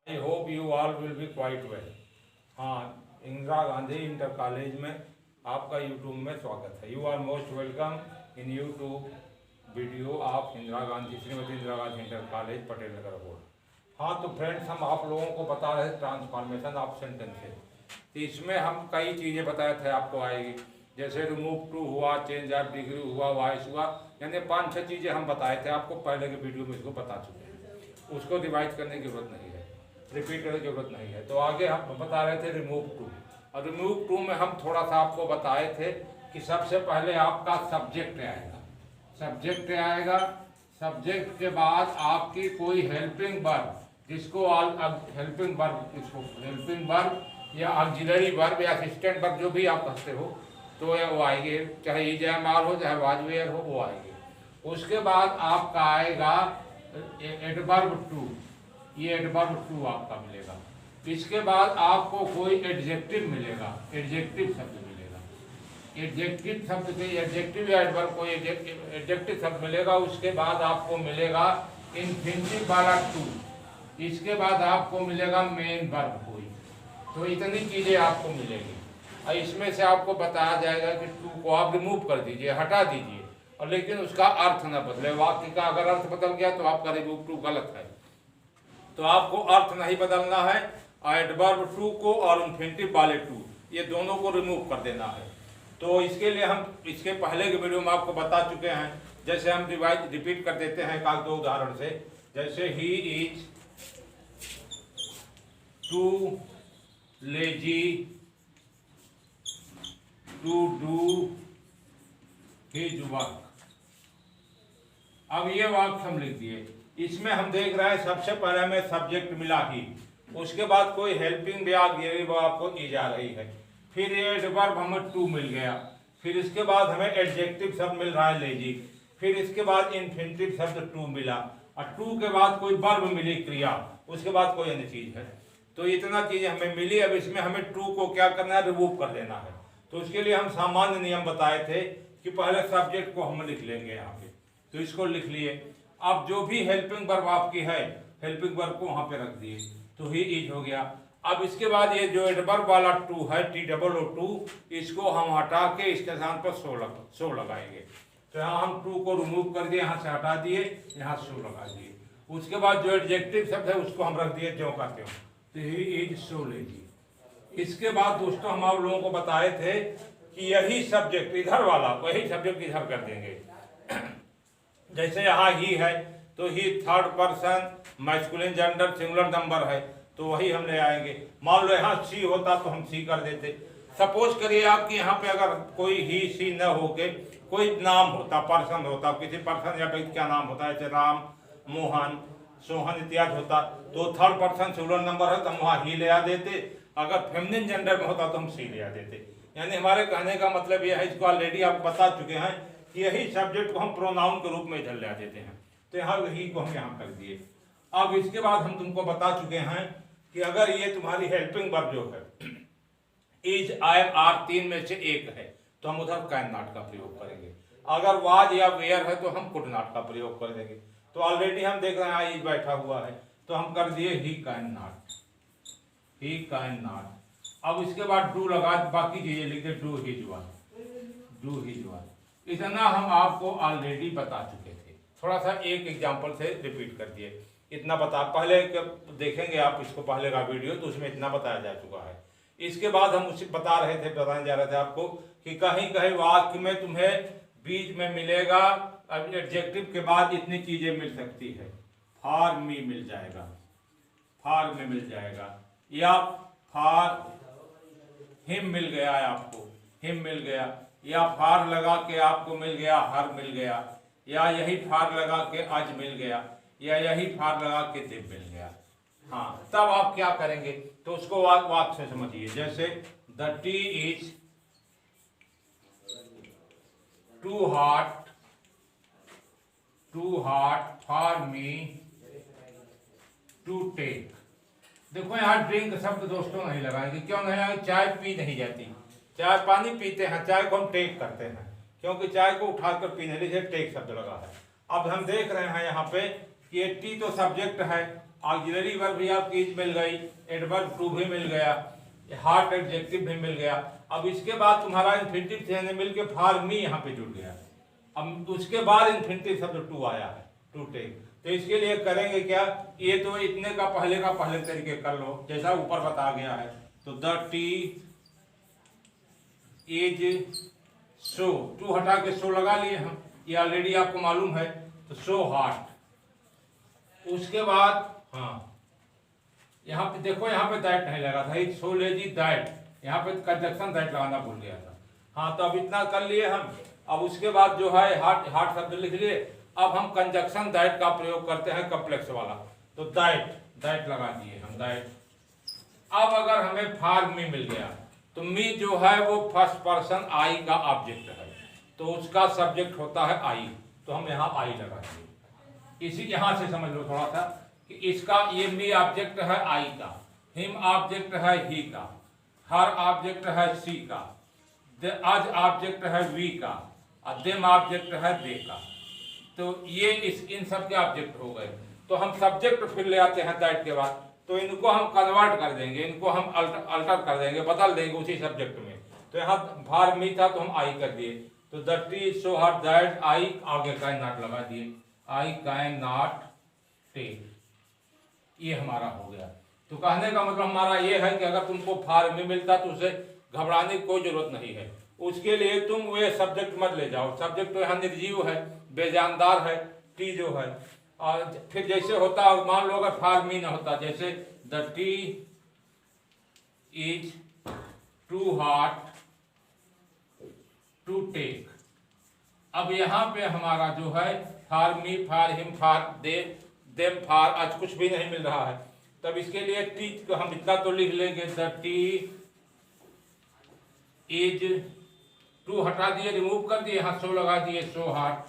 I hope you all will be quite well. हाँ, Indira Gandhi inter college में आपका YouTube में स्वागत है। You are most welcome in YouTube video of Indira Gandhi, Shrimati Indira Gandhi inter college, Patel Nagar road. हाँ तो फ्रेंड्स, हम आप लोगों को बता रहे थे ट्रांसफॉर्मेशन ऑफ सेंटेंसेस। तो इसमें हम कई चीज़ें बताए थे आपको आएगी, जैसे रिमूव टू हुआ, चेंज ऑफ डिग्री हुआ, वॉइस हुआ, यानी 5-6 चीज़ें हम बताए थे आपको पहले के वीडियो में, इसको बता चुके हैं। उसको रिवाइज करने की जरूरत नहीं है, रिपीट करने की जरूरत नहीं है। तो आगे हम बता रहे थे रिमूव टू, और रिमूव टू में हम थोड़ा सा आपको बताए थे कि सबसे पहले आपका सब्जेक्ट आएगा, सब्जेक्ट आएगा। सब्जेक्ट के बाद आपकी कोई हेल्पिंग वर्ब, जिसको हेल्पिंग वर्ब, इसको हेल्पिंग वर्ब या ऑक्सिलरी वर्ब या असिस्टेंट वर्ब, जो भी आप कहते हो, तो वो आएंगे, चाहे इज एम आर हो चाहे वाज वेयर हो, वो आएंगे। उसके बाद आपका आएगा एडवर्ब टू, ये एडवर्ब टू आपका मिलेगा। इसके बाद आपको कोई एडजेक्टिव मिलेगा, एडजेक्टिव शब्द मिलेगा, एडजेक्टिव शब्द से एडजेक्टिव या एडवर्ब कोई एडजेक्टिव शब्द मिलेगा। उसके बाद आपको मिलेगा इन्फिनिटिव वाला टू, इसके बाद आपको मिलेगा मेन वर्ब कोई। तो इतनी चीज़ें आपको मिलेगी, और इसमें से आपको बताया जाएगा कि टू को आप रिमूव कर दीजिए, हटा दीजिए, और लेकिन उसका अर्थ न बदले। वाक्य का अगर अर्थ बदल गया तो आपका रिमूव टू गलत है, तो आपको अर्थ नहीं बदलना है। एडवर्ब टू को और इन्फिनिटिव वाले टू, ये दोनों को रिमूव कर देना है। तो इसके लिए हम इसके पहले के वीडियो में आपको बता चुके हैं। जैसे हम रिपीट कर देते हैं एक दो उदाहरण से, जैसे he is too lazy to do his work. अब ये वाक्य हम लिख दिए। इसमें हम देख रहे हैं सबसे पहले हमें सब्जेक्ट मिला ही, उसके बाद कोई हेल्पिंग वो आपको इज आ रही है, फिर ये एडवर्ब हमें टू मिल गया, फिर इसके बाद हमें एडजेक्टिव शब्द मिल रहा है लेजी, फिर इसके बाद इन्फिनिटिव शब्द टू मिला, और टू के बाद कोई वर्ब मिली क्रिया, उसके बाद कोई अन्य चीज है। तो इतना चीज हमें मिली। अब इसमें हमें टू को क्या करना है, रिमूव कर देना है। तो उसके लिए हम सामान्य नियम बताए थे कि पहले सब्जेक्ट को हम लिख लेंगे यहाँ पे, तो इसको लिख लिए। अब जो भी हेल्पिंग वर्ब आपकी है, हेल्पिंग वर्ब को वहां पे रख दिए, तो ही इज हो गया। अब इसके बाद ये जो एडवर्ब वाला टू है, TOO2, इसको हम हटा के इसके स्थान पर सो लगाएंगे। तो यहाँ हम टू को रिमूव कर दिए, यहाँ से हटा दिए, यहाँ सो लगा दिए। उसके बाद जो एडजेक्टिव शब्द है उसको हम रख दिए ज्यों का त्यों, तो ही इज सो लेजी। इसके बाद दोस्तों हम आप लोगों को बताए थे कि यही सब्जेक्ट इधर वाला, वही सब्जेक्ट इधर कर देंगे। जैसे यहाँ ही है तो ही third person masculine gender singular number है, तो वही हम ले आएंगे। मान लो यहाँ सी होता तो हम सी कर देते। सपोज करिए आपके यहाँ पे अगर कोई ही सी न होके कोई नाम होता, पर्सन होता, किसी पर्सन या व्यक्ति का नाम होता है, जैसे राम, मोहन, सोहन इत्यादि होता, तो थर्ड पर्सन सिंगुलर नंबर है तो हम वहाँ ही ले आ देते। अगर फेमिनिन जेंडर में होता तो हम सी ले आ देते। यानी हमारे कहने का मतलब यह है, इसको ऑलरेडी आप बता चुके हैं कि यही सब्जेक्ट को हम प्रोनाउन के रूप में इधर ले आ देते हैं। तो यहाँ ही को हम यहाँ कर दिए। अब इसके बाद हम तुमको बता चुके हैं कि अगर ये तुम्हारी हेल्पिंग वर्ब जो है इज, आई एम, आर, तीन में से एक है, तो हम उधर कैन नॉट का प्रयोग करेंगे। अगर वाज या वेयर है तो हम कुड नॉट का प्रयोग कर देंगे। तो ऑलरेडी हम देख रहे हैं इज बैठा हुआ है, तो हम कर दिए he can not, he can not. अब इसके बाद डू लगा, बाकी चीजें लिखे do his work, do his work. इतना हम आपको ऑलरेडी बता चुके थे, थोड़ा सा एक एग्जांपल से रिपीट कर दिए। इतना बता, पहले देखेंगे आप इसको पहले का वीडियो, तो उसमें इतना बताया जा चुका है। इसके बाद हम उसे बताने जा रहे थे आपको कि कहीं कहीं वाक्य में तुम्हें बीच में मिलेगा, एडजेक्टिव के बाद इतनी चीजें मिल सकती है। फॉर मी मिल जाएगा, फॉर में मिल जाएगा, या फॉर हिम मिल गया है आपको, हिम मिल गया, या फार लगा के आपको मिल गया हर मिल गया, या यही फार लगा के आज मिल गया, या यही फार लगा के दिल मिल गया। हाँ, तब आप क्या करेंगे, तो उसको वाक्य से समझिए। जैसे the tea is too hot for me to take. देखो यहाँ ड्रिंक शब्द दोस्तों नहीं लगाएंगे, क्यों नहीं लगाएंगे, चाय पी नहीं जाती, चाय पानी पीते हैं, चाय को हम टेक करते हैं, क्योंकि चाय को उठाकर पीने लिए टेक शब्द लगा है। अब हम देख रहे हैं यहाँ पे कि टी तो सब्जेक्ट है, ऑक्सिलरी वर्ब भी आपकी इज मिल गई, एडवर्ब टू भी मिल गया, हार्ट एडजेक्टिव भी मिल गया। अब इसके बाद तुम्हारा इन्फिनिटिव से मिल के फॉर मी यहाँ पे जुड़ गया। अब उसके बाद इन्फिनिटिव शब्द टू आया है, टू टेक। तो इसके लिए करेंगे क्या, ये तो इतने का पहले तरीके कर लो जैसा ऊपर बता गया है। तो the tea is so, too हटा के सो लगा लिए हम, ये ऑलरेडी आपको मालूम है। तो सो हॉट। उसके बाद हाँ यहाँ पे देखो, यहाँ पे दैट नहीं लगा था, सो लेजी दैट, यहाँ पे कंजक्शन दैट लगाना भूल गया था। हाँ, तो अब इतना कर लिए हम। अब उसके बाद जो है हार्ट, हार्ट शब्द लिख लिए। अब हम कंजक्शन दैट का प्रयोग करते हैं कॉम्प्लेक्स वाला। तो दैट, दैट लगा दिए हम, दैट। अब अगर हमें फॉर मी मिल गया तो मी जो है वो फर्स्ट पर्सन आई का ऑब्जेक्ट है, तो उसका सब्जेक्ट होता है आई। तो हम यहाँ आई लगा दिए। इसी यहाँ से समझ लो थोड़ा सा कि इसका ये मी ऑब्जेक्ट है आई का, हिम ऑब्जेक्ट है ही का, हर ऑब्जेक्ट है सी का, अज ऑब्जेक्ट है वी का, और देम ऑब्जेक्ट है दे का। तो ये इन सब के ऑब्जेक्ट हो गए। तो हम सब्जेक्ट फिर ले आते हैं दैट के बाद, तो इनको हम कन्वर्ट कर देंगे, इनको हम अल्टर कर देंगे, बदल देंगे उसी सब्जेक्ट में। तो यहाँ फॉर मी था तो हम आई कर दिए। तो the T so hot that I, आगे कैन नॉट लगा दिए, आई कैन नॉट टेक। ये हमारा हो गया। तो कहने का मतलब हमारा ये है कि अगर तुमको फॉर मी मिलता तो उसे घबराने की कोई जरूरत नहीं है। उसके लिए तुम वे सब्जेक्ट मत ले जाओ, सब्जेक्ट तो यहाँ निर्जीव है, बेजानदार है, टी जो है। और फिर जैसे होता, मान लो अगर फॉर मी ना होता, जैसे the tea is too hot to take. अब यहाँ पे हमारा जो है for me, for him, for they, them, for आज कुछ भी नहीं मिल रहा है। तब इसके लिए टी को हम इतना तो लिख लेंगे, द टी इज, टू हटा दिए, रिमूव कर दिए, यहाँ सो लगा दिए, सो हॉट।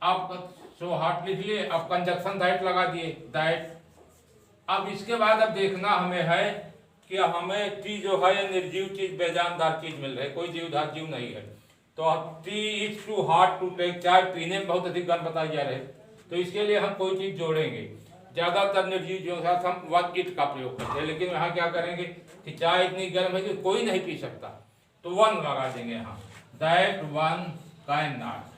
अब सो हॉट लिख लिए, अब कंजक्शन दैट लगा दिए, दैट। अब इसके बाद अब देखना हमें है कि हमें टी जो है निर्जीव चीज, बेजानदार चीज मिल रही है, कोई जीवधार जीव नहीं है। तो अब tea is too hot to take, चाय पीने में बहुत अधिक गंध बताई जा रही है, तो इसके लिए हम कोई चीज जोड़ेंगे। ज्यादातर निर्जीव जो है हम वन इट का प्रयोग करते हैं, लेकिन यहाँ क्या करेंगे कि चाय इतनी गर्म है कि कोई नहीं पी सकता, तो वन लगा देंगे यहाँ, that one can not,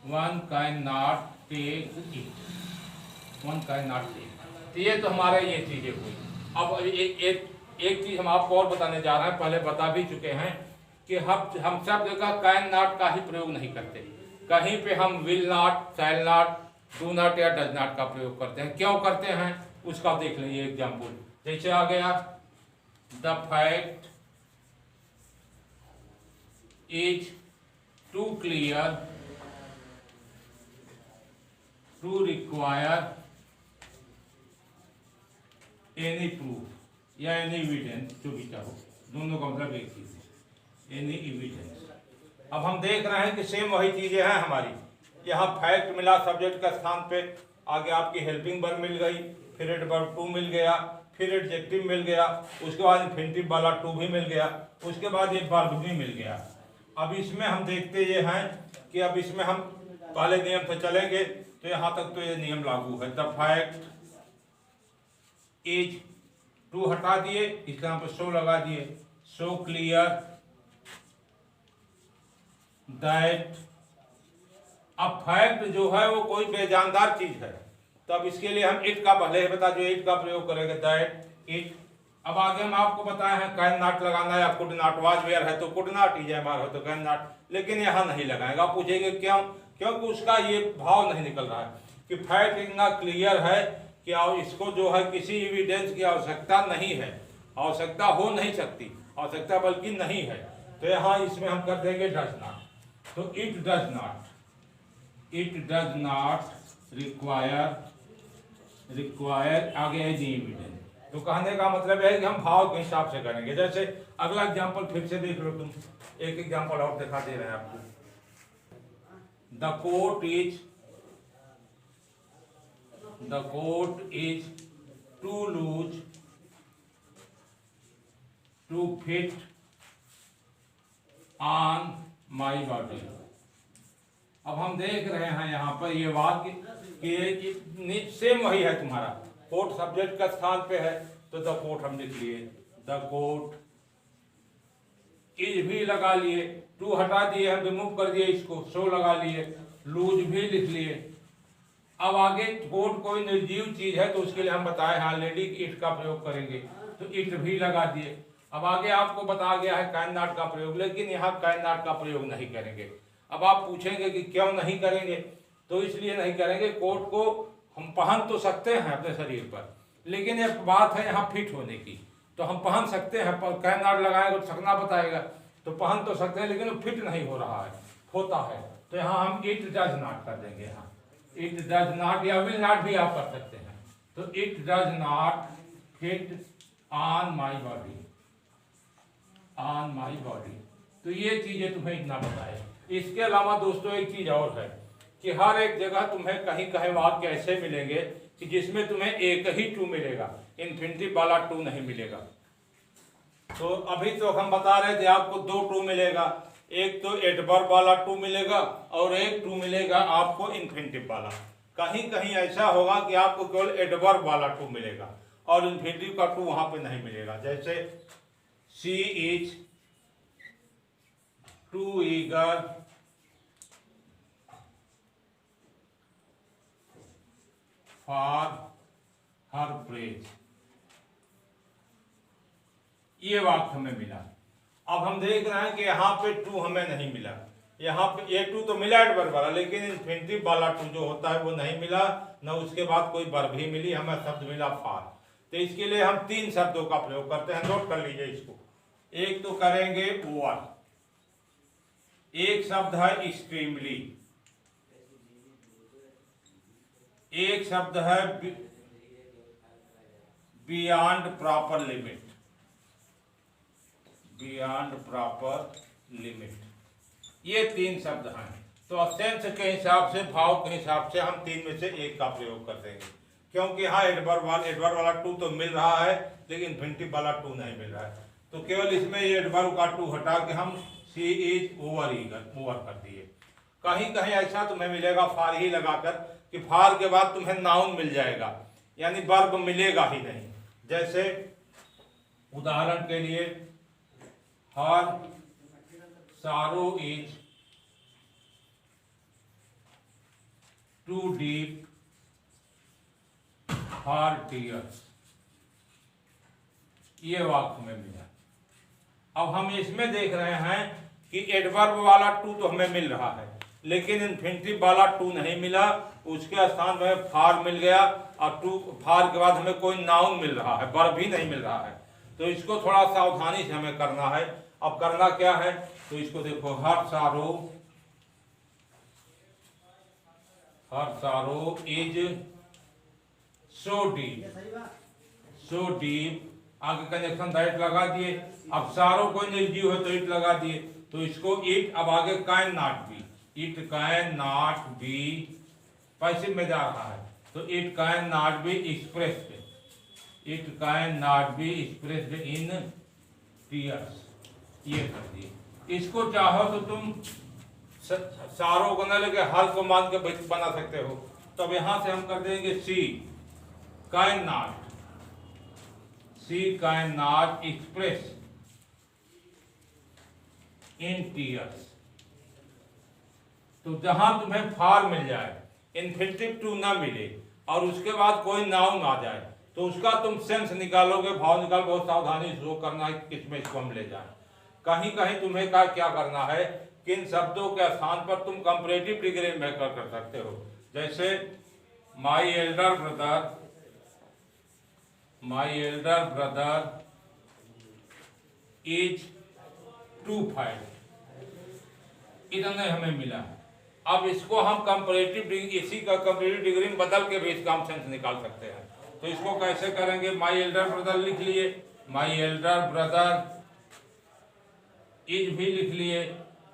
one can not take it, one can not take. तो ये तो हमारे ये चीजें हुई। अब एक चीज हम आपको और बताने जा रहे हैं, पहले बता भी चुके हैं कि हम सब जगह कैन नॉट का ही प्रयोग नहीं करते, कहीं पे हम will not, shall not, do not या डज नॉट का प्रयोग करते हैं। क्यों करते हैं उसका देख लीजिए एग्जाम्पल। जैसे आ गया, the fact is too clear to require any proof या एनी एविडेंस, जो भी चाहो, दोनों का मतलब एक चीज है, एनी एविडेंस। अब हम देख रहे हैं कि सेम वही चीजें हैं हमारी। यहाँ फैक्ट मिला सब्जेक्ट का स्थान पे, आगे आपकी हेल्पिंग वर्ब मिल गई, फिर एडवर्ब टू मिल गया, फिर एडजेक्टिव मिल गया, उसके बाद इन्फिनिटिव वाला टू भी मिल गया, उसके बाद ये वर्ब भी मिल गया। अब इसमें हम देखते ये हैं कि अब इसमें हम पहले नियम से चलेंगे, तो यहाँ तक तो ये नियम लागू है। द फैक्ट इज, टू हटा दिए, इसके यहाँ पर सो लगा दिए, सो क्लियर दैट। अब फैक्ट जो है वो कोई बेजानदार चीज है, तो अब इसके लिए हम इट का पहले ही बता, जो इट का प्रयोग करेंगे, दैट इट। अब आगे हम आपको बताए हैं कैन नॉट लगाना या कुड नॉट, वाज वेयर है तो could not, is am are हो तो कैन नॉट, लेकिन यहाँ नहीं लगाएगा। आप पूछेंगे क्यों? क्योंकि उसका ये भाव नहीं निकल रहा है कि फैक्ट इतना क्लियर है कि इसको जो है किसी एविडेंस की आवश्यकता नहीं है, आवश्यकता हो नहीं सकती, आवश्यकता बल्कि नहीं है। तो यहाँ इसमें हम कर देंगे डज नॉट। तो it does not, it does not require आगे एनी एविडेंस। तो कहने का मतलब है कि हम भाव के हिसाब से करेंगे। जैसे अगला एग्जांपल फिर से देख लो तुम, एक एग्जांपल और दिखा दे रहे हैं आपको। The coat is too loose to fit on my body. अब हम देख रहे हैं यहाँ पर ये वाक्य कि सेम वही है तुम्हारा, कोर्ट सब्जेक्ट का स्थान पे है तो द कोर्ट हम लिख लिए, द कोर्ट इज भी लगा लिए, टू हटा दिए हम, रिमूव कर दिए इसको, सो लगा लिए, लूज भी लिख लिए। अब आगे कोर्ट कोई निर्जीव चीज है तो उसके लिए हम बताए हाँ लेडी इट का प्रयोग करेंगे, तो इट भी लगा दिए। अब आगे आपको बता गया है कैन नॉट का प्रयोग, लेकिन यहाँ कैन नॉट का प्रयोग नहीं करेंगे। अब आप पूछेंगे कि क्यों नहीं करेंगे, तो इसलिए नहीं करेंगे, कोट को हम पहन तो सकते हैं अपने शरीर पर, लेकिन एक बात है यहाँ फिट होने की, तो हम पहन सकते हैं, पर कैन नॉट लगाएंगे तो सकना बताएगा, तो पहन तो सकते हैं लेकिन वो फिट नहीं हो रहा है, होता है, तो यहाँ हम इट डज नॉट कर देंगे। यहाँ इट डज नॉट या विल नॉट भी आप कर सकते हैं, तो it does not fit on my body, on my body. तो ये चीजें तुम्हें इतना बताए। इसके अलावा दोस्तों एक चीज और है कि हर एक जगह तुम्हें कहीं कहीं वाक्य ऐसे मिलेंगे कि जिसमें तुम्हें एक ही टू मिलेगा, इन्फिनिटिव वाला टू नहीं मिलेगा। तो अभी तो हम बता रहे थे आपको दो टू मिलेगा, एक तो एडवर्ब वाला टू मिलेगा और एक टू मिलेगा आपको इन्फिनिटिव वाला। कहीं कहीं ऐसा होगा कि आपको केवल एडवर्ब वाला टू मिलेगा और इन्फिनिटिव का टू वहां पे नहीं मिलेगा। जैसे she is too eager for her praise, ये वाक्य हमें मिला। अब हम देख रहे हैं कि यहाँ पे टू हमें नहीं मिला, यहाँ पे ये टू तो मिला एडवर्ब वाला, लेकिन इन्फिनिटिव वाला टू जो होता है वो नहीं मिला, न उसके बाद कोई वर्ब ही मिली, हमें शब्द मिला फॉर। तो इसके लिए हम तीन शब्दों का प्रयोग करते हैं, नोट कर लीजिए इसको। एक तो करेंगे ओवर, एक शब्द है एक्सट्रीमली, एक शब्द है beyond proper limit, beyond proper limit, ये तीन शब्द हैं। तो सेंस के हिसाब से, भाव के हिसाब से हम तीन में से एक का प्रयोग कर देंगे, क्योंकि हाँ एडवर्ब वाला टू तो मिल रहा है लेकिन इन्फिनिटिव वाला टू नहीं मिल रहा है, तो केवल इसमें ये एडवर्ब का टू हटा के हम सी इज ओवर ईगर ओवर कर दिए। कहीं कहीं ऐसा तुम्हें मिलेगा फार ही लगाकर कि फार के बाद तुम्हें नाउन मिल जाएगा, यानी वर्ब मिलेगा ही नहीं। जैसे उदाहरण के लिए her sorrow is too deep her tears, ये वाक्य में मिला। अब हम इसमें देख रहे हैं कि एडवर्ब वाला टू तो हमें मिल रहा है लेकिन इन्फिनिटिव वाला टू नहीं मिला, उसके स्थान में फार मिल गया और टू फार के बाद हमें कोई नाउन मिल रहा है, वर्ब भी नहीं मिल रहा है। तो इसको थोड़ा सावधानी से हमें करना है। अब करना क्या है, तो इसको देखो, हर sorrow is so deep, so deep, आगे कनेक्शन दैट लगा दिए। अब सारो कोई निर्जीव है तो इट लगा दिए, तो इसको इट, अब आगे can not be, it can not be passive में जा रहा है, तो it can not be expressed, it can not be expressed in tears, ये कर दिए। इसको चाहो तो तुम सारों को न लेके हल को मान के बना सकते हो। तो अब यहां से हम कर देंगे she can not, she can not express in tears. तो जहां तुम्हें फार मिल जाए, इन्फिनिटिव टू ना मिले और उसके बाद कोई नाउन आ जाए, तो उसका तुम सेंस निकालोगे, भाव निकाल, बहुत सावधानी से करना है किसमें इसको हम ले जाए। कहीं कहीं तुम्हें क्या करना है, किन शब्दों के स्थान पर तुम कंपैरेटिव डिग्री में कर सकते हो। जैसे my elder brother is too five, इतने हमें मिला। अब इसको हम कंपैरेटिव डिग्री, इसी का कंपैरेटिव डिग्री में बदल के भी इसका हम सेंस निकाल सकते हैं। तो इसको कैसे करेंगे, माई एल्डर ब्रदर लिख लिए, माई एल्डर ब्रदर इज भी लिख लिए।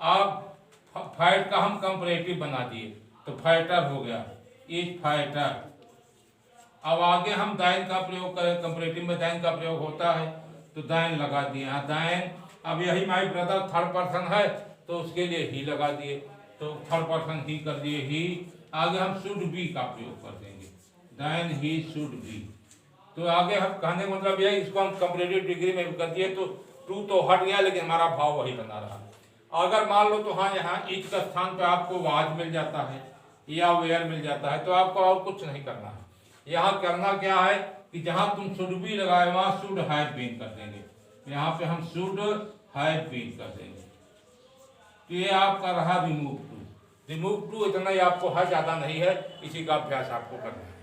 अब फाइट का हम कंपैरेटिव बना दिए, तो फाइटर हो गया, इज फाइटर। अब आगे हम दाइन का प्रयोग करें, कंपैरेटिव में दाइन का प्रयोग होता है, तो दाइन लगा दिए, हाँ दाइन। अब यही माई ब्रदर थर्ड पर्सन है तो उसके लिए ही लगा दिए, तो थर्ड पर्सन ही कर दिए ही। आगे हम शुड बी का प्रयोग कर देंगे, देन ही शुड बी, तो आगे हम कहने का मतलब यह इसको हम कंपैरेटिव डिग्री में कर दिए तो टू तो हट गया, लेकिन हमारा भाव वही बना रहा। अगर मान लो तो हाँ यहाँ इच का स्थान पे आपको वाज मिल जाता है या वेयर मिल जाता है तो आपको और कुछ नहीं करना है। यहाँ करना क्या है कि जहाँ तुम शुड बी लगाए वहाँ शुड हैव बीन कर देंगे, यहाँ पे हम शुड हैव बीन कर देंगे। तो ये आपका रहा रिमूव टू। रिमूव टू इतना ही आपको है, ज़्यादा नहीं है, इसी का अभ्यास आपको करना है।